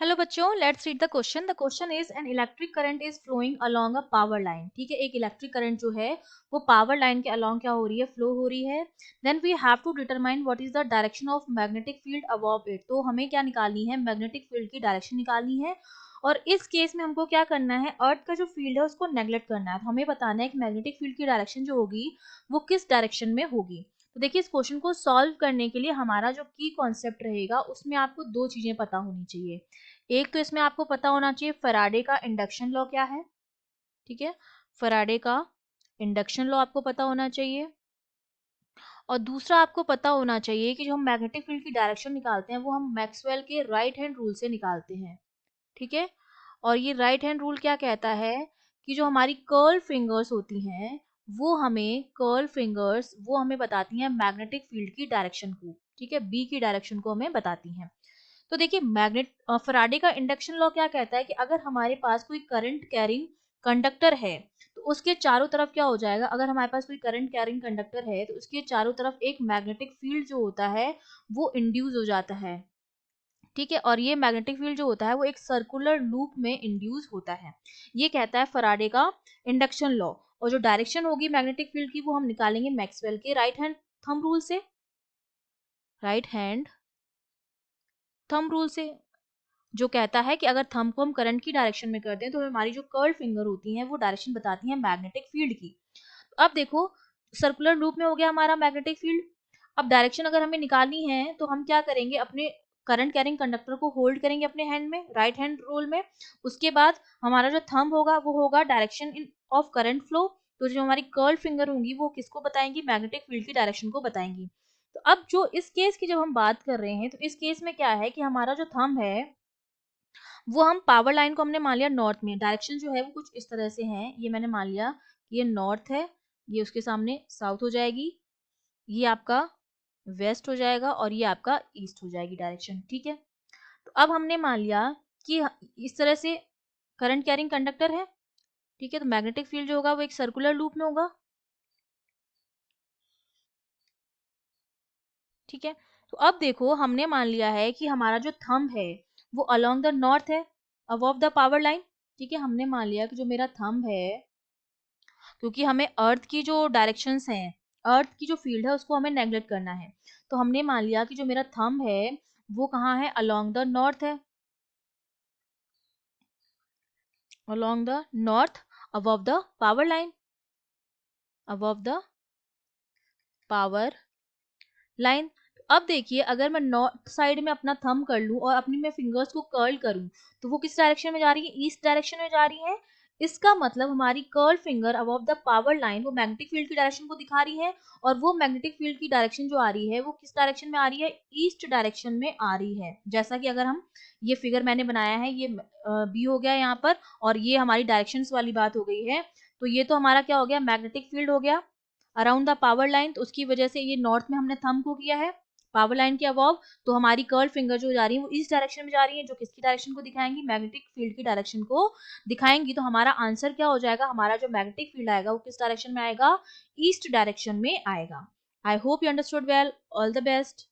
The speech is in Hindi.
हेलो बच्चों, let's read the question. The question is an electric current is flowing along a power line. ठीक है, एक इलेक्ट्रिक करंट जो है वो पावर लाइन के अलोंग क्या हो रही है, फ्लो हो रही है। Then we have to determine what is the direction of magnetic field above it. तो हमें क्या निकालनी है, मैग्नेटिक फील्ड की डायरेक्शन निकालनी है। और इस केस में हमको क्या करना है, अर्थ का जो फील्ड है उसको नेग्लेक्ट करना है। तो हमें बताना है कि मैग्नेटिक फील्ड की डायरेक्शन जो होगी वो किस डायरेक्शन में होगी। तो देखिए, इस क्वेश्चन को सॉल्व करने के लिए हमारा जो की कॉन्सेप्ट रहेगा उसमें आपको दो चीजें पता होनी चाहिए। एक तो इसमें आपको पता होना चाहिए फैराडे का इंडक्शन लॉ क्या है। ठीक है, फैराडे का इंडक्शन लॉ आपको पता होना चाहिए। और दूसरा आपको पता होना चाहिए कि जो हम मैग्नेटिक फील्ड की डायरेक्शन निकालते हैं वो हम मैक्सवेल के राइट हैंड रूल से निकालते हैं। ठीक है, और ये राइट हैंड रूल क्या कहता है कि जो हमारी कर्ल फिंगर्स होती हैं वो हमें बताती हैं मैग्नेटिक फील्ड की डायरेक्शन को। ठीक है, बी की डायरेक्शन को हमें बताती हैं। तो देखिए, फैराडे का इंडक्शन लॉ क्या कहता है कि अगर हमारे पास कोई करंट कैरिंग कंडक्टर है तो उसके चारों तरफ क्या हो जाएगा, अगर हमारे पास कोई करंट कैरिंग कंडक्टर है तो उसके चारों तरफ एक मैग्नेटिक फील्ड जो होता है वो इंड्यूस हो जाता है। ठीक है, और ये मैग्नेटिक फील्ड जो होता है वो एक सर्कुलर लूप में इंड्यूस होता है। ये कहता है फैराडे का इंडक्शन लॉ। और जो डायरेक्शन होगी मैग्नेटिक फील्ड की वो हम निकालेंगे मैक्सवेल के राइट हैंड थंब रूल से। राइट हैंड थंब रूल से जो कहता है कि अगर थंब को हम करंट की डायरेक्शन में करते हैं तो हमारी जो कर्ल फिंगर होती हैं वो डायरेक्शन बताती हैं मैग्नेटिक फील्ड की। अब देखो, सर्कुलर लूप में हो गया हमारा मैग्नेटिक फील्ड। अब डायरेक्शन अगर हमें निकालनी है तो हम क्या करेंगे, अपने करंट कैरिंग कंडक्टर को होल्ड करेंगे अपने हैंड में, राइट हैंड रोल में। उसके बाद हमारा जो थंब होगा वो होगा direction in of current flow. तो जो हमारी कर्ल फिंगर होंगी वो किसको बताएंगी, मैग्नेटिक फील्ड की डायरेक्शन को बताएंगी। तो अब जो इस केस की जब हम बात कर रहे हैं तो इस केस में क्या है कि हमारा जो थंब है वो हम पावर लाइन को हमने मान लिया नॉर्थ में। डायरेक्शन जो है वो कुछ इस तरह से है, ये मैंने मान लिया कि ये नॉर्थ है, ये उसके सामने साउथ हो जाएगी, ये आपका वेस्ट हो जाएगा और ये आपका ईस्ट हो जाएगी डायरेक्शन। ठीक है, तो अब हमने मान लिया कि इस तरह से करंट कैरिंग कंडक्टर है। ठीक है, तो मैग्नेटिक फील्ड जो होगा वो एक सर्कुलर लूप में होगा। ठीक है, तो अब देखो, हमने मान लिया है कि हमारा जो थंब है वो अलोंग द नॉर्थ है, अबव द पावर लाइन। ठीक है, हमने मान लिया कि जो मेरा थंब है, क्योंकि हमें अर्थ की जो डायरेक्शंस हैं, अर्थ की जो फील्ड है उसको हमें नेगलेक्ट करना है। तो हमने मान लिया कि जो मेरा थंब है वो कहाँ है, अलोंग द नॉर्थ है, along the north, above the power line, above the power line. अब देखिए, अगर मैं नॉर्थ साइड में अपना थंब कर लूं और अपनी मैं फिंगर्स को कर्ल करूं तो वो किस डायरेक्शन में जा रही है, ईस्ट डायरेक्शन में जा रही है। इसका मतलब हमारी curl finger above the power line वो मैग्नेटिक फील्ड की डायरेक्शन को दिखा रही है। और वो मैग्नेटिक फील्ड की डायरेक्शन जो आ रही है वो किस डायरेक्शन में आ रही है, ईस्ट डायरेक्शन में आ रही है। जैसा कि अगर हम ये फिगर मैंने बनाया है, ये बी हो गया यहाँ पर, और ये हमारी डायरेक्शंस वाली बात हो गई है। तो ये तो हमारा क्या हो गया, मैग्नेटिक फील्ड हो गया अराउंड द पावर लाइन। तो उसकी वजह से ये नॉर्थ में हमने थंब को किया है पावर लाइन के अबव। तो हमारी कर्ल फिंगर जो जा रही है वो इस डायरेक्शन में जा रही है, जो किसकी डायरेक्शन को दिखाएंगी, मैग्नेटिक फील्ड की डायरेक्शन को दिखाएंगी। तो हमारा आंसर क्या हो जाएगा, हमारा जो मैग्नेटिक फील्ड आएगा वो किस डायरेक्शन में आएगा, ईस्ट डायरेक्शन में आएगा। I hope you understood well. All the best.